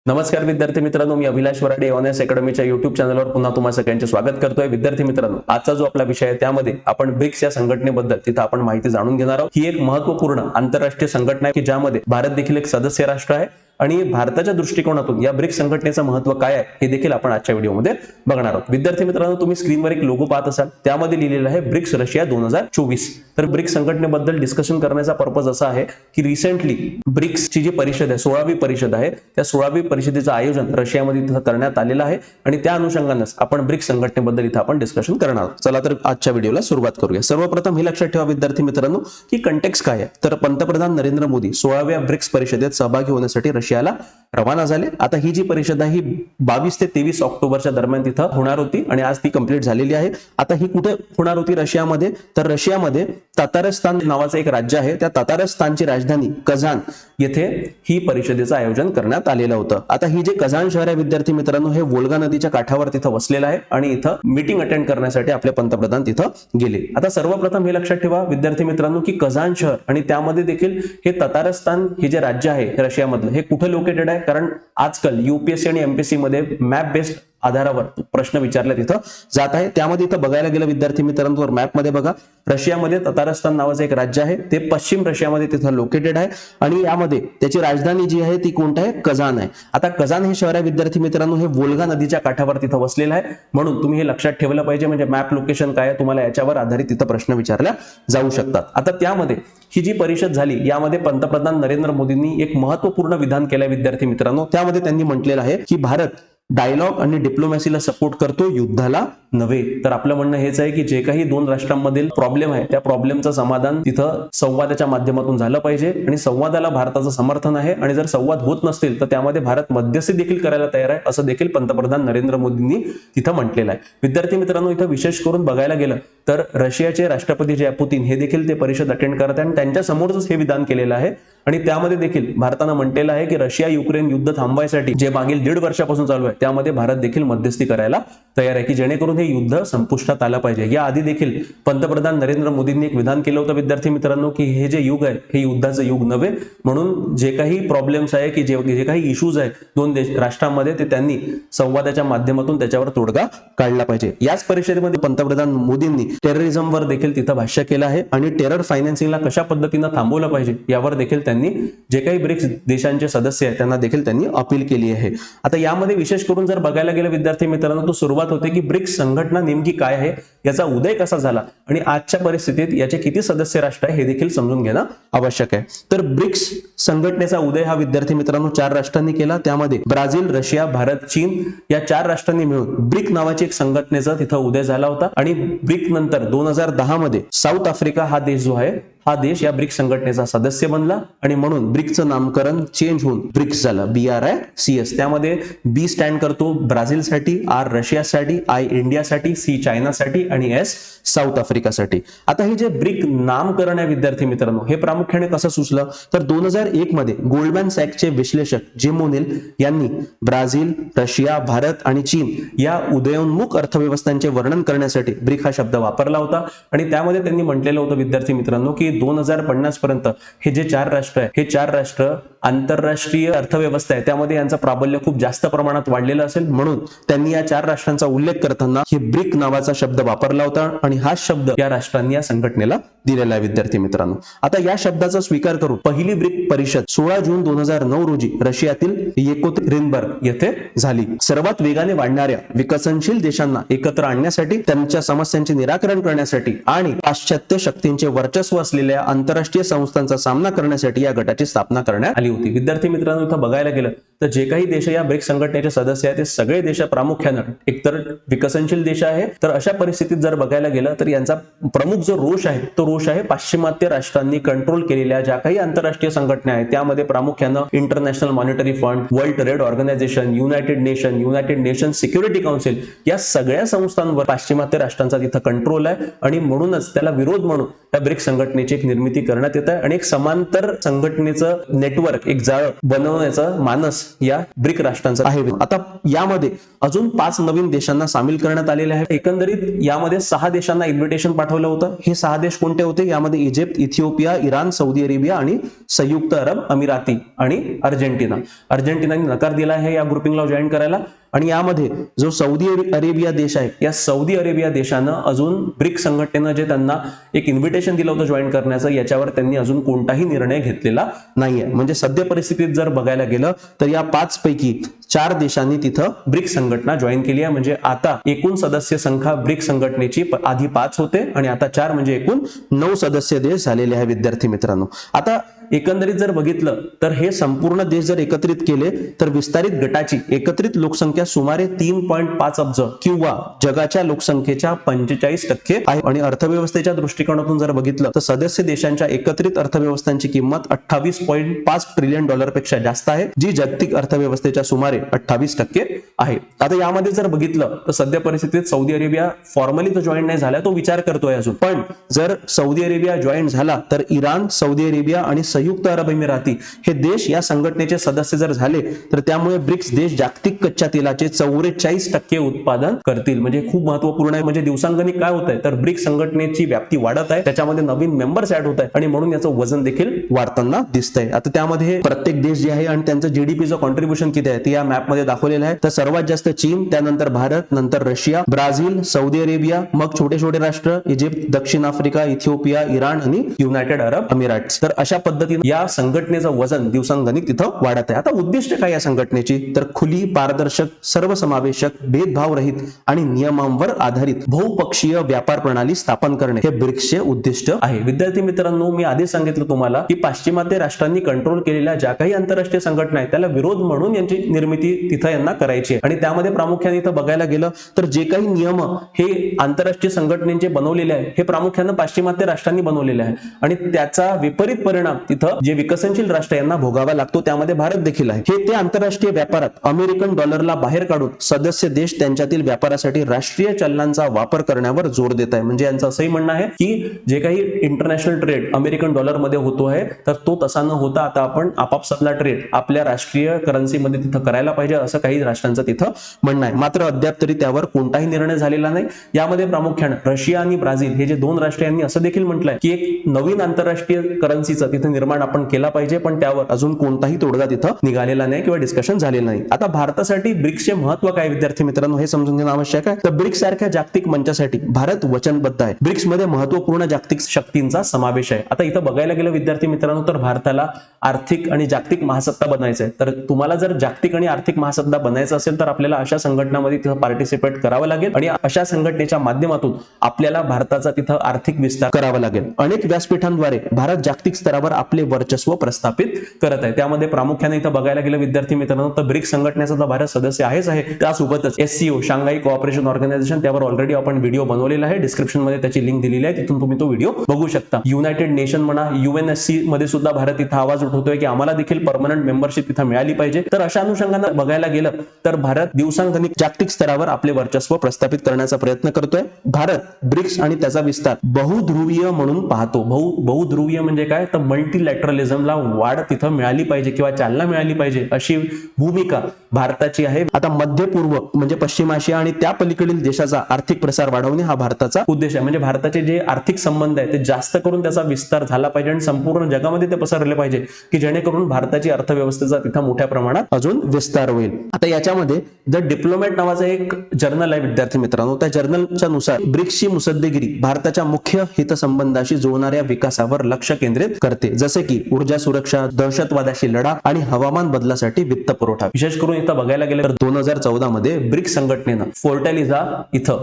नमस्कार विद्यार्थी मित्रांनो, मी अभिलाष वराडे ऑनएस अकॅडमीच्या युट्यूब चॅनलवर पुन्हा तुम्हा सगळ्यांचे स्वागत करतोय. विद्यार्थी मित्रांनो, आजचा जो आपला विषय आहे त्यामध्ये आपण ब्रिक्स या संघटनेबद्दल तिथं आपण माहिती जाणून घेणार आहोत. ही एक महत्त्वपूर्ण आंतरराष्ट्रीय संघटना आहे की ज्यामध्ये भारत देखील एक सदस्य राष्ट्र आहे आणि भारताच्या दृष्टिकोनातून या ब्रिक्स संघटनेचं महत्त्व काय आहे हे देखील आपण आजच्या व्हिडिओमध्ये बघणार आहोत. विद्यार्थी मित्रांनो, तुम्ही स्क्रीनवर एक लोगो पाहत असाल, त्यामध्ये लिहिलेलं आहे ब्रिक्स रशिया 2024. तर ब्रिक्स संघटनेबद्दल डिस्कशन करण्याचा पर्पज असा आहे की रिसेंटली ब्रिक्सची जी परिषद आहे, 16वी परिषद आहे, त्या 16वी परिषदेचं आयोजन रशियामध्ये इथं करण्यात आलेलं आहे आणि त्या अनुषंगानेच आपण ब्रिक्स संघटनेबद्दल इथं आपण डिस्कशन करणार आहोत. चला तर आजच्या व्हिडिओला सुरुवात करूया. सर्वप्रथम हे लक्षात ठेवा विद्यार्थी मित्रांनो की कंटेक्स्ट काय आहे. तर पंतप्रधान नरेंद्र मोदी 16व्या ब्रिक्स परिषदेत सहभागी होण्यासाठी रशियाला रवाना झाले. आता ही जी परिषद आहे ही 22 ते 23 ऑक्टोबरच्या दरम्यान तिथं होणार होती आणि आज ती कंप्लीट झालेली आहे. आता ही कुठे होणार होती रशियामध्ये? तर रशियामध्ये तातारस्तान नावाचं एक राज्य आहे, त्या तातारस्तानची राजधानी कझान येथे ही परिषदेचं आयोजन करण्यात आलेलं होतं. आता ही जे कझान शहर आहे विद्यार्थी मित्रांनो, हे वोल्गा नदीच्या काठावर तिथं वसलेलं आहे आणि इथं मीटिंग अटेंड करण्यासाठी आपले पंतप्रधान तिथं गेले. आता सर्वप्रथम हे लक्षात ठेवा विद्यार्थी मित्रांनो की कझान शहर आणि त्यामध्ये देखील हे तातारस्तान हे जे राज्य आहे रशियामधलं, हे कुठे लोकेटेड आहे? कारण आजकाल यूपीएससी आणि एमपीएससी मध्ये मॅप बेस्ड आधारावर प्रश्न विचारले तिथं जात आहे. त्यामध्ये इथं बघायला गेलं विद्यार्थी मित्रांनो, मॅप मध्ये बघा, रशियामध्ये तातारस्तान नावाचं एक राज्य आहे, ते पश्चिम रशियामध्ये तिथं लोकेटेड आहे आणि यामध्ये त्याची राजधानी जी आहे ती कोणती आहे? कझान आहे. आता कझान हे शहर आहे विद्यार्थी मित्रांनो, हे वोल्गा नदीच्या काठावर तिथं वसलेलं आहे, म्हणून तुम्ही हे लक्षात ठेवलं पाहिजे. म्हणजे मॅप लोकेशन काय आहे, तुम्हाला याच्यावर आधारित तिथं प्रश्न विचारल्या जाऊ शकतात. आता त्यामध्ये ही जी परिषद झाली यामध्ये पंतप्रधान नरेंद्र मोदींनी एक महत्त्वपूर्ण विधान केलंय विद्यार्थी मित्रांनो. त्यामध्ये त्यांनी म्हटलेलं आहे की भारत डायलॉग आणि डिप्लोमॅसीला सपोर्ट करतो, युद्धाला नव्हे. तर आपलं म्हणणं हेच आहे की जे काही दोन राष्ट्रांमधील प्रॉब्लेम आहे त्या प्रॉब्लेमचं समाधान तिथं संवादाच्या माध्यमातून झालं पाहिजे आणि संवादाला भारताचं समर्थन आहे आणि जर संवाद होत नसतील तर त्यामध्ये भारत मध्यस्थी देखील करायला तयार आहे, असं देखील पंतप्रधान नरेंद्र मोदींनी तिथं म्हटलेलं आहे. विद्यार्थी मित्रांनो, इथं विशेष करून बघायला गेलं तर रशियाचे राष्ट्रपती जे पुतीन हे देखील ते परिषद अटेंड करत आहे आणि त्यांच्या समोरच हे विधान केलेलं आहे आणि त्यामध्ये देखील भारतानं म्हटलेलं आहे की रशिया युक्रेन युद्ध थांबवायसाठी जे मागील 1.5 वर्षापासून चालू आहे त्यामध्ये भारत देखील मध्यस्थी करायला तयार आहे की जेणेकरून हे युद्ध संपुष्टात आलं पाहिजे. या आधी देखील पंतप्रधान नरेंद्र मोदींनी एक विधान केलं होतं विद्यार्थी मित्रांनो की हे जे युग आहे हे युद्धाचं युग नव्हे, म्हणून जे काही प्रॉब्लेम्स आहे की जे काही इश्यूज आहेत दोन राष्ट्रांमध्ये ते त्यांनी संवादाच्या माध्यमातून त्याच्यावर तोडगा काढला पाहिजे. याच परिषदेमध्ये पंतप्रधान मोदींनी टेररिझमवर देखील तिथं भाष्य केलं आहे आणि टेरर फायनान्सिंगला कशा पद्धतीनं थांबवलं पाहिजे यावर देखील त्यांनी जे काही ब्रिक्स देशांचे सदस्य आहेत त्यांना देखील त्यांनी अपील केली आहे. आता यामध्ये विशेष करून जर बघायला गेलं विद्यार्थी मित्रांनो, तो सुरुवात होते की ब्रिक्स संघटना नेमकी काय आहे, याचा उदय कसा झाला आणि आजच्या परिस्थितीत याचे किती सदस्य राष्ट्र आहे हे देखील समजून घेणं आवश्यक आहे. तर ब्रिक्स संघटनेचा उदय हा विद्यार्थी मित्रांनो 4 राष्ट्रांनी केला. त्यामध्ये ब्राझील, रशिया, भारत, चीन या 4 राष्ट्रांनी मिळून ब्रिक नावाची एक संघटनेचा तिथं उदय झाला होता आणि ब्रिक नंतर 2010 मध्ये साऊथ आफ्रिका हा देश जो आहे हा देश या ब्रिक्स संघटनेचा सदस्य बनला आणि म्हणून ब्रिक्सचं नामकरण चेंज होऊन ब्रिक्स झालं, BRICS. त्यामध्ये B स्टँड करतो ब्राझीलसाठी, R रशियासाठी, I इंडियासाठी, C चायनासाठी आणि S साऊथ आफ्रिकासाठी. आता हे जे ब्रिक नामकरण आहे विद्यार्थी मित्रांनो हे प्रामुख्याने कसं सुचलं तर 2001 मध्ये गोल्डमॅन सॅक्सचे विश्लेषक जिम ओनेल यांनी ब्राझील, रशिया, भारत आणि चीन या उदयोन्मुख अर्थव्यवस्थांचे वर्णन करण्यासाठी ब्रिक हा शब्द वापरला होता आणि त्यामध्ये त्यांनी म्हटलेलं होतं विद्यार्थी मित्रांनो की 2050 पर्यंत हे जे 4 राष्ट्र आहे हे 4 राष्ट्र आंतरराष्ट्रीय अर्थव्यवस्था आहे त्यामध्ये यांचं प्राबल्य खूप जास्त प्रमाणात वाढलेलं असेल, म्हणून त्यांनी या 4 राष्ट्रांचा उल्लेख करताना हे ब्रिक नावाचा शब्द वापरला होता आणि हा शब्द या राष्ट्रांनी या संघटनेला दिलेला आहे विद्यार्थी मित्रांनो. आता या शब्दाचा स्वीकार करून पहिली ब्रिक परिषद 16 जून 2009 रोजी रशियातील येकोतेरिनबर्ग येथे झाली. सर्वात वेगाने वाढणाऱ्या विकसनशील देशांना एकत्र आणण्यासाठी, त्यांच्या समस्यांचे निराकरण करण्यासाठी आणि पाश्चात्य शक्तींचे वर्चस्व असलेल्या आंतरराष्ट्रीय संस्थांचा सामना करण्यासाठी या गटाची स्थापना करण्यात आली होती. विद्यार्थी मित्रांनो, इथं बघायला गेलं तर जे काही देश या ब्रिक्स संघटनेचे सदस्य आहेत ते सगळे देश प्रामुख्याने एकतर विकसनशील देश आहे. तर अशा परिस्थितीत जर बघायला गेलं तर यांचा प्रमुख जो रोष आहे तो रोष आहे पाश्चिमात्य राष्ट्रांनी कंट्रोल केलेल्या ज्या काही आंतरराष्ट्रीय संघटना आहेत त्यामध्ये प्रामुख्याने international monetary fund, world trade organisation, united nation security council या सगळ्या संस्थांवर पाश्चिमात्य राष्ट्रांचा तिथं कंट्रोल आहे आणि म्हणूनच त्याला विरोध म्हणून त्या ब्रिक्स संघटनेची संघटनेची एक निर्मिती करण्यात येत आहे आणि एक समांतर संघटनेचं नेटवर्क, एक जाळ बनवण्याचा मानस या ब्रिक राष्ट्रांचा आहे. आता यामध्ये अजून 5 नवीन देशांना सामील करण्यात आलेले आहे. एकंदरीत यामध्ये 6 देशांना इन्व्हिटेशन पाठवलं होतं. हे 6 देश कोणते होते? यामध्ये Egypt, Ethiopia, Iran, Saudi Arabia आणि संयुक्त अरब अमिराती आणि अर्जेंटिना. अर्जेंटिनाने नकार दिला आहे या ग्रुपिंगला जॉईन करायला. आणि यामध्ये जो सौदी अरेबिया देश आहे, या सौदी अरेबिया देशानं अजून ब्रिक संघटनेनं जे त्यांना एक इन्व्हिटेशन दिलं होतं जॉईन करण्याचं, याच्यावर त्यांनी अजून कोणताही निर्णय घेतलेला नाहीये. म्हणजे सध्या परिस्थितीत जर बघायला गेलं तर या 5 पैकी 4 देशांनी तिथं ब्रिक संघटना जॉईन केली आहे. म्हणजे आता एकूण सदस्य संख्या ब्रिक संघटनेची आधी 5 होते आणि आता 4 म्हणजे एकूण 9 सदस्य देश झालेले आहे. विद्यार्थी मित्रांनो, आता एकंदरीत जर बघितलं तर हे संपूर्ण देश जर एकत्रित केले तर विस्तारित गटाची एकत्रित लोकसंख्या सुमारे 3.5 अब्ज किंवा जगाच्या लोकसंख्येच्या 45% आहे. आणि अर्थव्यवस्थेच्या दृष्टिकोनातून जर बघितलं तर सदस्य देशांच्या एकत्रित अर्थव्यवस्थांची किंमत $28.5 ट्रिलियन पेक्षा जास्त आहे, जी जागतिक अर्थव्यवस्थेच्या सुमारे 28% आहे. आता यामध्ये जर बघितलं तर सध्या परिस्थितीत सौदी अरेबिया फॉर्मली तर जॉईन नाही झाला, तो विचार करतोय अजून. पण जर सौदी अरेबिया जॉईन झाला तर इराण, सौदी अरेबिया आणि संयुक्त अरब अमिराती हे देश या संघटनेचे सदस्य जर झाले तर त्यामुळे ब्रिक्स देश जागतिक कच्च्या तेलाचे 44% उत्पादन करतील. म्हणजे खूप महत्वपूर्ण आहे. म्हणजे दिवसांगणिक काय होत आहे तर ब्रिक्स संघटनेची व्याप्ती वाढत आहे, त्याच्यामध्ये नवीन मेंबर्स ऍड होत आहे आणि म्हणून याचं वजन देखील वाढताना दिसतंय. आता त्यामध्ये प्रत्येक देश जे आहे आणि त्यांचं जीडीपीचं कॉन्ट्रीब्युशन किती आहे ते या मॅप मध्ये दाखवलेलं आहे. तर सर्वात जास्त चीन, त्यानंतर भारत, नंतर रशिया, ब्राझील, सौदी अरेबिया, मग छोटे छोटे राष्ट्र इजिप्त, दक्षिण आफ्रिका, इथिओपिया, इराण आणि युनायटेड अरब अमिराट्स. तर अशा पद्धतीने या संघटनेचं वजन दिवसांगणिक तिथं वाढत आहे. आता उद्दिष्ट काय या संघटनेची तर खुली, पारदर्शक, सर्वसमावेशक, भेदभाव रहित आणि नियमांवर आधारित बहुपक्षीय व्यापार प्रणाली स्थापन करणे हे ब्रिक्सचे उद्दिष्ट आहे. विद्यार्थी मित्रांनो, मी आधीच सांगितलं तुम्हाला की पाश्चिमात्य राष्ट्रांनी कंट्रोल केलेल्या ज्या काही आंतरराष्ट्रीय संघटना आहेत त्याला विरोध म्हणून यांची निर्मिती तिथं यांना करायची आहे. आणि त्यामध्ये प्रामुख्याने इथं बघायला गेलं तर जे काही नियम हे आंतरराष्ट्रीय संघटनेचे बनवलेले आहे हे प्रामुख्याने पाश्चिमात्य राष्ट्रांनी बनवलेले आहे आणि त्याचा विपरीत परिणाम तिथं जे विकसनशील राष्ट्र यांना भोगावा लागतो, त्यामध्ये भारत देखील आहे. हे ते आंतरराष्ट्रीय व्यापारात अमेरिकन डॉलरला बाहेर काढून सदस्य देश त्यांच्यातील व्यापारासाठी राष्ट्रीय चलनांचा वापर करण्यावर जोर देत आहे. म्हणजे यांचं असंही म्हणणं आहे की जे काही इंटरनॅशनल ट्रेड अमेरिकन डॉलर मध्ये होतो आहे तर तो तसा न होता आता आपण आपापसातला ट्रेड आपल्या राष्ट्रीय करन्सीमध्ये तिथं करायला पाहिजे, असं काही राष्ट्रांचं तिथं म्हणणं आहे. मात्र अद्याप तरी त्यावर कोणताही निर्णय झालेला नाही. यामध्ये प्रामुख्याने रशिया आणि ब्राझील हे जे 2 राष्ट्र यांनी असं देखील म्हटलंय की एक नवीन आंतरराष्ट्रीय करन्सीचं तिथं निर्माण आपण केला पाहिजे, पण त्यावर अजून कोणताही तोडगा तिथं निघालेला नाही किंवा डिस्कशन झालेलं नाही. आता भारतासाठी ब्रिक्सचे महत्व काय विद्यार्थी मित्रांनो हे समजून घेणं आवश्यक आहे. तर ब्रिक्स सारख्या जागतिक मंचासाठी भारत वचनबद्ध आहे. ब्रिक्स मध्ये महत्वपूर्ण जागतिक शक्तींचा समावेश आहे. आता इथं बघायला गेलं विद्यार्थी मित्रांनो तर भारताला आर्थिक आणि जागतिक महासत्ता बनायचं आहे. तर तुम्हाला जर जागतिक आणि आर्थिक महासत्ता बनायचं असेल तर आपल्याला अशा संघटनांमध्ये तिथं पार्टिसिपेट करावं लागेल आणि अशा संघटनेच्या माध्यमातून आपल्याला भारताचा तिथं आर्थिक विस्तार करावा लागेल. अनेक व्यासपीठांद्वारे भारत जागतिक स्तरावर आपले वर्चस्व प्रस्थापित करत आहे. त्यामध्ये प्रामुख्याने इथं बघायला गेलं विद्यार्थी मित्रांनो तर ब्रिक्स संघटनेचा तर भारत सदस्य आहेच आहे, त्यासोबतच SCO शांघाई कोऑपरेशन ऑर्गनायझेशन त्यावर ऑलरेडी आपण व्हिडिओ बनवलेला आहे, डिस्क्रिप्शन मध्ये त्याची लिंक दिलेली आहे, तिथून तुम्ही तो व्हिडिओ बघू शकता. युनायटेड नेशन म्हणा, UNSC मध्ये सुद्धा भारत इथं आवाज उठवतोय की आम्हाला देखील परमनंट मेंबरशिप तिथं मिळाली पाहिजे. तर अशा अनुषंगाने बघायला गेलं तर भारत दिवसांगणिक जागतिक स्तरावर आपले वर्चस्व प्रस्थापित करण्याचा प्रयत्न करतोय. भारत ब्रिक्स आणि त्याचा विस्तार बहुध्रुवीय म्हणून पाहतो. बहुध्रुवीय म्हणजे काय तर मल्टीलॅटरलिझमला वाढ तिथं मिळाली पाहिजे किंवा चालना मिळाली पाहिजे अशी भूमिका भारताची आहे. आता मध्य पूर्व म्हणजे पश्चिम आशिया आणि त्या पलीकडील देशाचा आर्थिक प्रसार वाढवणे हा भारताचा उद्देश आहे. म्हणजे भारताचे जे आर्थिक संबंध आहे ते जास्त करून त्याचा विस्तार झाला पाहिजे आणि संपूर्ण जगामध्ये ते पसरले पाहिजे की जेणेकरून भारताची अर्थव्यवस्थेचा तिथं मोठ्या प्रमाणात अजून विस्तार होईल. आता याच्यामध्ये द डिप्लोमॅट नावाचा एक जर्नल आहे विद्यार्थी मित्रांनो. त्या जर्नलच्या नुसार ब्रिक्सची मुसद्देगिरी भारताच्या मुख्य हितसंबंधाशी जोडणाऱ्या विकासावर लक्ष केंद्रित करते, जसे की ऊर्जा सुरक्षा, दहशतवादाशी लढा आणि हवामान बदलासाठी वित्त पुरवठा. विशेष करून इथं बघायला गेलं तर 2014 मध्ये ब्रिक्स संघटनेनं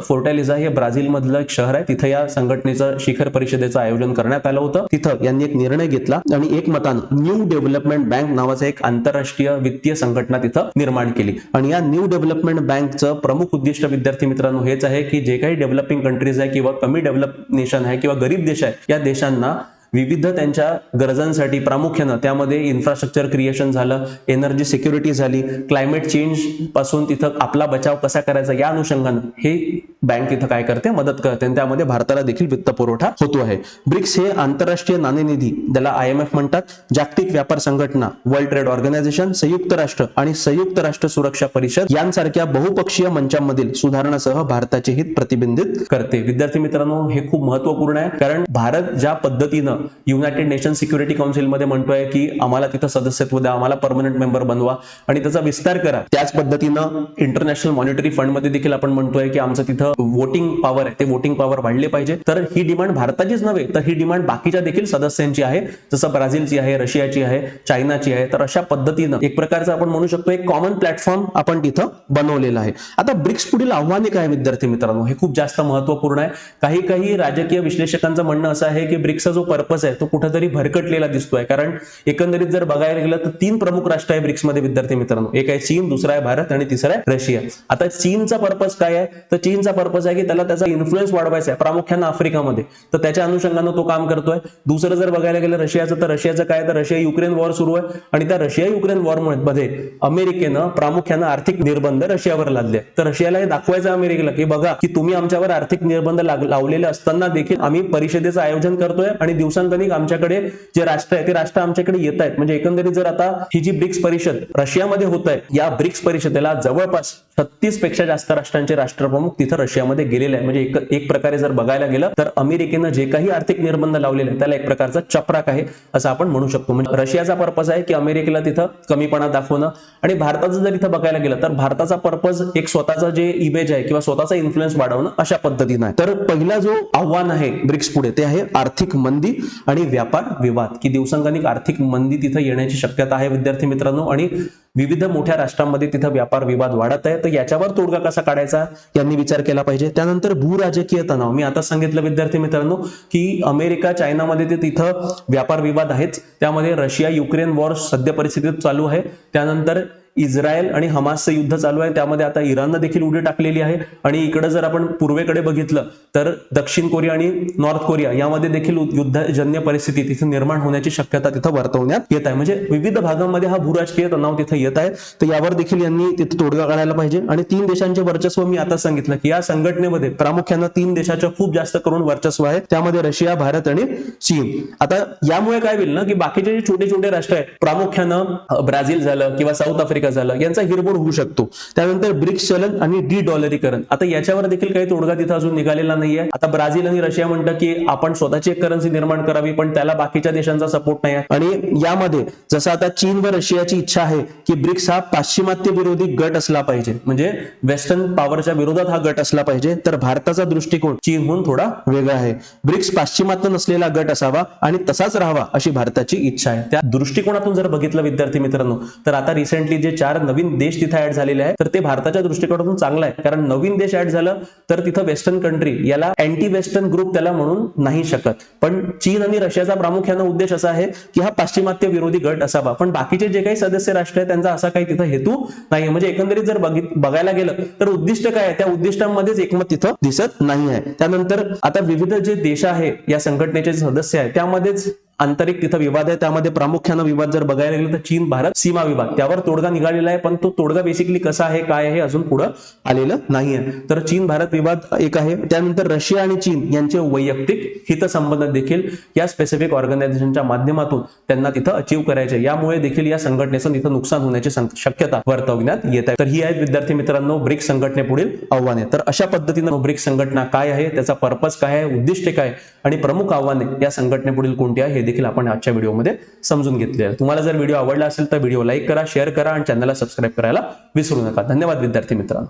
फोर्टालिझा हे ब्राझील मधलं एक शहर आहे, तिथं या संघटनेचं शिखर परिषदेचं आयोजन करण्यात आलं होतं. तिथं यांनी एक निर्णय घेतला आणि एकमतानं न्यू डेव्हलपमेंट बँक नावाचं एक आंतरराष्ट्रीय वित्तीय संघटना तिथं निर्माण केली. आणि या न्यू डेव्हलपमेंट बँकचं प्रमुख उद्दिष्ट विद्यार्थी मित्रांनो हेच आहे की जे काही डेव्हलपिंग कंट्रीज आहे किंवा कमी डेव्हलप नेशन आहे किंवा गरीब देश आहे या देशांना विविध त्यांच्या गरजांसाठी प्रामुख्यानं त्यामध्ये इन्फ्रास्ट्रक्चर क्रिएशन झालं, एनर्जी सिक्युरिटी झाली, क्लायमेट चेंज पासून तिथं आपला बचाव कसा करायचा या अनुषंगानं हे बँक इथं काय करते, मदत करते आणि त्यामध्ये भारताला देखील वित्त पुरवठा होतो आहे. ब्रिक्स हे आंतरराष्ट्रीय नाणेनिधी, त्याला IMF म्हणतात, जागतिक व्यापार संघटना, वर्ल्ड ट्रेड ऑर्गनायझेशन, संयुक्त राष्ट्र आणि संयुक्त राष्ट्र सुरक्षा परिषद यांसारख्या बहुपक्षीय मंचांमधील सुधारणासह भारताचे हित प्रतिबिंबित करते. विद्यार्थी मित्रांनो, हे खूप महत्वपूर्ण आहे, कारण भारत ज्या पद्धतीनं युनायटेड नेशन सिक्युरिटी काउन्सिल मध्ये म्हणतोय की आम्हाला तिथं सदस्यत्व द्या, आम्हाला परमनंट मेंबर बनवा आणि त्याचा विस्तार करा, त्याच पद्धतीनं इंटरनॅशनल मॉनिटरी फंड मध्ये देखील आपण म्हणतोय की आमचं तिथं वोटिंग पॉवर आहे, ते वोटिंग पॉवर वाढले पाहिजे. तर ही डिमांड भारताचीच नव्हे, तर ही डिमांड बाकीच्या देखील सदस्यांची आहे, जसं ब्राझीलची आहे, रशियाची आहे, चायनाची आहे. तर अशा पद्धतीनं एक प्रकारचं आपण म्हणू शकतो एक कॉमन प्लॅटफॉर्म आपण तिथं बनवलेला आहे. आता ब्रिक्स पुढील आव्हाने काय विद्यार्थी मित्रांनो, हे खूप जास्त महत्वपूर्ण आहे. काही राजकीय विश्लेषकांचं म्हणणं असं आहे की ब्रिक्सचा जो पर्पज आहे तो कुठेतरी भरकटलेला दिसतोय, कारण एकंदरीत जर बघायला गेलं तर 3 प्रमुख राष्ट्र आहे ब्रिक्समध्ये विद्यार्थी मित्रांनो. एक आहे चीन, दुसरा आहे भारत आणि तिसरा आहे रशिया. आता चीनचा पर्पज काय आहे, तर चीनचा पर्पज आहे की त्याला त्याचा इन्फ्लुएन्स वाढवायचा आहे, प्रामुख्याने आफ्रिकामध्ये, तर त्याच्या अनुषंगाने तो काम करतोय. दुसरं जर बघायला गेलं रशियाचं, तर रशियाचं काय, तर रशिया युक्रेन वॉर सुरू आहे आणि त्या रशिया युक्रेन वॉर मध्ये अमेरिकेनं प्रामुख्याने आर्थिक निर्बंध रशियावर लादले. तर रशियाला हे दाखवायचं अमेरिकेला की बघा की तुम्ही आमच्यावर आर्थिक निर्बंध लावलेले असताना देखील आम्ही परिषदेचं आयोजन करतोय आणि दिवसांगणिक आमच्याकडे जे राष्ट्र आहे ते राष्ट्र आमच्याकडे येत आहेत. म्हणजे एकंदरीत जर आता ही जी ब्रिक्स परिषद रशियामध्ये होत आहे, या ब्रिक्स परिषदेला जवळपास 36 पेक्षा जास्त राष्ट्रांचे राष्ट्रप्रमुख तिथं रशियामध्ये गेलेले आहेत. म्हणजे एक प्रकारे जर बघायला गेलं तर अमेरिकेनं जे काही आर्थिक निर्बंध लावलेले आहेत त्याला एक प्रकारचा चपराक आहे असं आपण म्हणू शकतो. म्हणजे रशियाचा पर्पज आहे की अमेरिकेला तिथं कमीपणा दाखवणं, आणि भारताचं जर इथं बघायला गेलं तर भारताचा पर्पज एक स्वतःचा जे इमेज आहे किंवा स्वतःचा इन्फ्लुएन्स वाढवणं अशा पद्धतीनं आहे. तर पहिला जो आव्हान आहे ब्रिक्स पुढे ते आहे आर्थिक मंदी आणि व्यापार विवाद, की दिवसांगणिक आर्थिक मंदी तिथं येण्याची शक्यता आहे विद्यार्थी मित्रांनो, आणि विविध मोठ्या राष्ट्रांमध्ये तिथं व्यापार विवाद वाढत आहे. तर याच्यावर तोडगा कसा काढायचा यांनी विचार केला पाहिजे. त्यानंतर भूराजकीय तणाव, मी आता सांगितलं विद्यार्थी मित्रांनो की अमेरिका चायनामध्ये ते तिथं व्यापार विवाद आहेच, त्यामध्ये रशिया युक्रेन वॉर सध्या परिस्थितीत चालू आहे. त्यानंतर इस्रायल आणि हमासचं युद्ध चालू आहे, त्यामध्ये आता इराणनं देखील उडी टाकलेली आहे. आणि इकडे जर आपण पूर्वेकडे बघितलं तर दक्षिण कोरिया आणि नॉर्थ कोरिया यामध्ये देखील युद्धजन्य परिस्थिती तिथे निर्माण होण्याची शक्यता तिथं वर्तवण्यात येत आहे. म्हणजे विविध भागांमध्ये हा भूराजकीय तणाव तिथं येत आहे. तर यावर देखील यांनी तिथे तोडगा काढायला पाहिजे. आणि 3 देशांचे वर्चस्व मी आता सांगितलं की या संघटनेमध्ये प्रामुख्याने 3 देशाचं खूप जास्त करून वर्चस्व आहे, त्यामध्ये रशिया, भारत आणि चीन. आता यामुळे काय होईल ना की बाकीचे जे छोटे छोटे राष्ट्र आहेत, प्रामुख्यानं ब्राझील झालं किंवा साऊथ आफ्रिका झालं, यांचा हिरमोड होऊ शकतो. त्यानंतर ब्रिक्स चलन आणि डी-डॉलरीकरण, आता याच्यावर देखील काही तोडगा तिथं अजून निघालेला नाहीये. आता ब्राझील आणि रशिया म्हणतात की आपण स्वतःची एक करन्सी निर्माण करावी, पण त्याला बाकीच्या देशांचा सपोर्ट नाही आहे. आणि यामध्ये जसं आता चीन व रशियाची इच्छा आहे की ब्रिक्स हा पाश्चिमात्य विरोधी गट असला पाहिजे, म्हणजे वेस्टर्न पॉवरच्या विरोधात हा गट असला पाहिजे. तर भारताचा दृष्टिकोन चीनहून थोडा वेगळा आहे. ब्रिक्स पाश्चिमात्य नसलेला गट असावा आणि तसाच राहावा अशी भारताची इच्छा आहे. त्या दृष्टिकोनातून जर बघितलं विद्यार्थी मित्रांनो, तर आता रिसेंटली जे 4 नवीन देश तिथे ऍड झालेले आहेत, तर ते भारताच्या दृष्टिकोनातून चांगलं आहे. कारण नवीन देश ऍड झालं तर तिथं वेस्टर्न कंट्री याला अँटी वेस्टर्न ग्रुप त्याला म्हणून नाही शकत. पण चीन आणि रशियाचा प्रामुख्याने उद्देश असा आहे की हा पाश्चिमात्य विरोधी गट असावा, पण बाकीचे जे काही सदस्य राष्ट्र आहेत त्यांचा असा काही तिथं हेतू नाही. म्हणजे एकंदरीत जर बघायला गेलं तर उद्दिष्ट काय आहे, त्या उद्दिष्टांमध्येच एकमत तिथं दिसत नाही आहे. त्यानंतर आता विविध जे देश आहे या संघटनेचे सदस्य आहेत त्यामध्येच आंतरिक तिथं विवाद आहे. त्यामध्ये प्रामुख्याने विवाद जर बघायला गेलं तर चीन भारत सीमा विवाद, त्यावर तोडगा निघालेला आहे, पण तो तोडगा बेसिकली कसा आहे काय आहे अजून पुढे आलेलं नाहीये. तर चीन भारत विवाद एक आहे. त्यानंतर रशिया आणि चीन यांचे वैयक्तिक हितसंबंध देखील या स्पेसिफिक ऑर्गनायझेशनच्या माध्यमातून त्यांना तिथं अचीव करायचे, यामुळे देखील या संघटनेचं तिथं नुकसान होण्याची शक्यता वर्तवण्यात येत आहे. तर ही आहेत विद्यार्थी मित्रांनो ब्रिक्स संघटनेपुढील आव्हाने. तर अशा पद्धतीनं ब्रिक्स संघटना काय आहे, त्याचा पर्पज काय आहे, उद्दिष्टे काय आणि प्रमुख आव्हाने या संघटनेपुढील कोणती आहे हे देखील आपण आजच्या व्हिडिओमध्ये समजून घेतले आहे. तुम्हाला जर व्हिडिओ आवडला असेल तर व्हिडिओ लाईक करा, शेअर करा आणि चॅनलला सबस्क्राईब करायला विसरू नका. धन्यवाद विद्यार्थी मित्रांनो.